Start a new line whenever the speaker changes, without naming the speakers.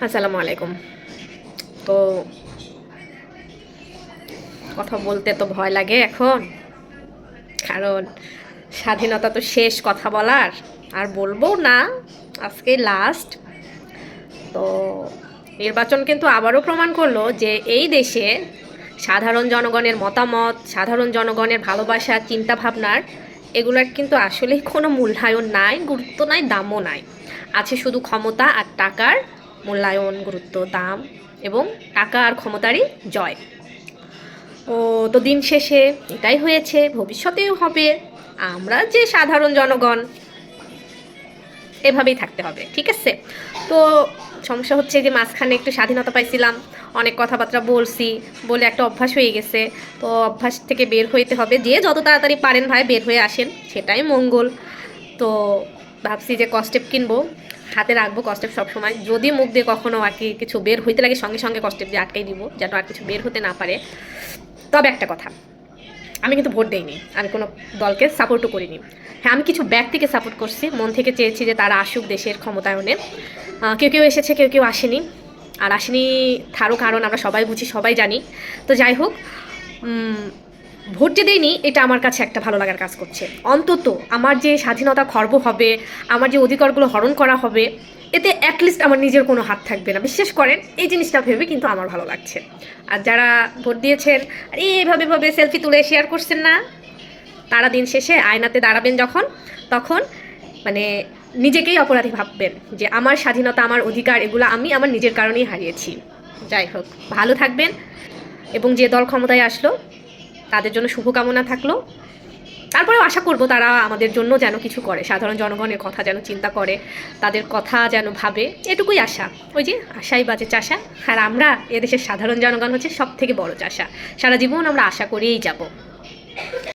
আসসালামু আলাইকুম। তো কথা বলতে তো ভয় লাগে এখন, কারণ স্বাধীনতা তো শেষ কথা বলার, আর বলবো না, আজকে লাস্ট। তো নির্বাচন কিন্তু আবারও প্রমাণ করলো যে এই দেশে সাধারণ জনগণের মতামত, সাধারণ জনগণের ভালোবাসা, চিন্তা ভাবনার এগুলোর কিন্তু আসলেই কোনো মূল্যায়ন নাই, গুরুত্ব নাই, দামও নাই। আছে শুধু ক্ষমতা আর টাকার মূল্যায়ন, গুরুত্ব, দাম, এবং টাকা আর ক্ষমতারই জয়। ও তো দিন শেষে এটাই হয়েছে, ভবিষ্যতেও হবে। আমরা যে সাধারণ জনগণ, এভাবেই থাকতে হবে, ঠিক আছে? তো সমস্যা হচ্ছে যে মাঝখানে একটু স্বাধীনতা পাইছিলাম, অনেক কথাবার্তা বলছি, বলে একটা অভ্যাস হয়ে গেছে। তো অভ্যাস থেকে বের হইতে হবে, যে যত তাড়াতাড়ি পারেন ভাই বের হয়ে আসেন, সেটাই মঙ্গল। তো ভাবছি যে কস্টেপ কিনবো, হাতে রাখবো কস্টেপ সবসময়, যদি মুখ দিয়ে কখনো আর কি কিছু বের হইতে লাগে সঙ্গে সঙ্গে কস্টেপ দিয়ে আটকাই দিব, যেন আর কিছু বের হতে না পারে। তবে একটা কথা, আমি কিন্তু ভোট দেইনি, আমি কোনো দলকে সাপোর্টও করিনি। হ্যাঁ, আমি কিছু ব্যক্তিকে সাপোর্ট করছি, মন থেকে চেয়েছি যে তারা আসুক দেশের ক্ষমতায়নে। কেউ কেউ এসেছে, কেউ কেউ আসেনি। আর আসেনি তারও কারণ আমরা সবাই বুঝি, সবাই জানি। তো যাই হোক, ভোট যে দেয়নি এটা আমার কাছে একটা ভালো লাগার কাজ করছে। অন্তত আমার যে স্বাধীনতা খর্ব হবে, আমার যে অধিকারগুলো হরণ করা হবে, এতে অ্যাটলিস্ট আমার নিজের কোনো হাত থাকবে না, বিশ্বাস করেন। এই জিনিসটা ভেবে কিন্তু আমার ভালো লাগছে। আর যারা ভোট দিয়েছেন আর এইভাবে ভাবে সেলফি তুলে শেয়ার করছেন না, তারা দিন শেষে আয়নাতে দাঁড়াবেন যখন, তখন মানে নিজেকেই অপরাধী ভাববেন যে আমার স্বাধীনতা, আমার অধিকার, এগুলো আমি আমার নিজের কারণেই হারিয়েছি। যাই হোক, ভালো থাকবেন। এবং যে দল ক্ষমতায় আসলো তাদের জন্য শুভকামনা থাকলো। তারপরেও আশা করব তারা আমাদের জন্য যেন কিছু করে, সাধারণ জনগণের কথা যেন চিন্তা করে, তাদের কথা যেন ভাবে, এটুকুই আশা। ওই যে আশাই বাজে চাষা। আর আমরা এদেশের সাধারণ জনগণ হচ্ছে সব থেকে বড় চাষা। সারা জীবন আমরা আশা করেই যাব।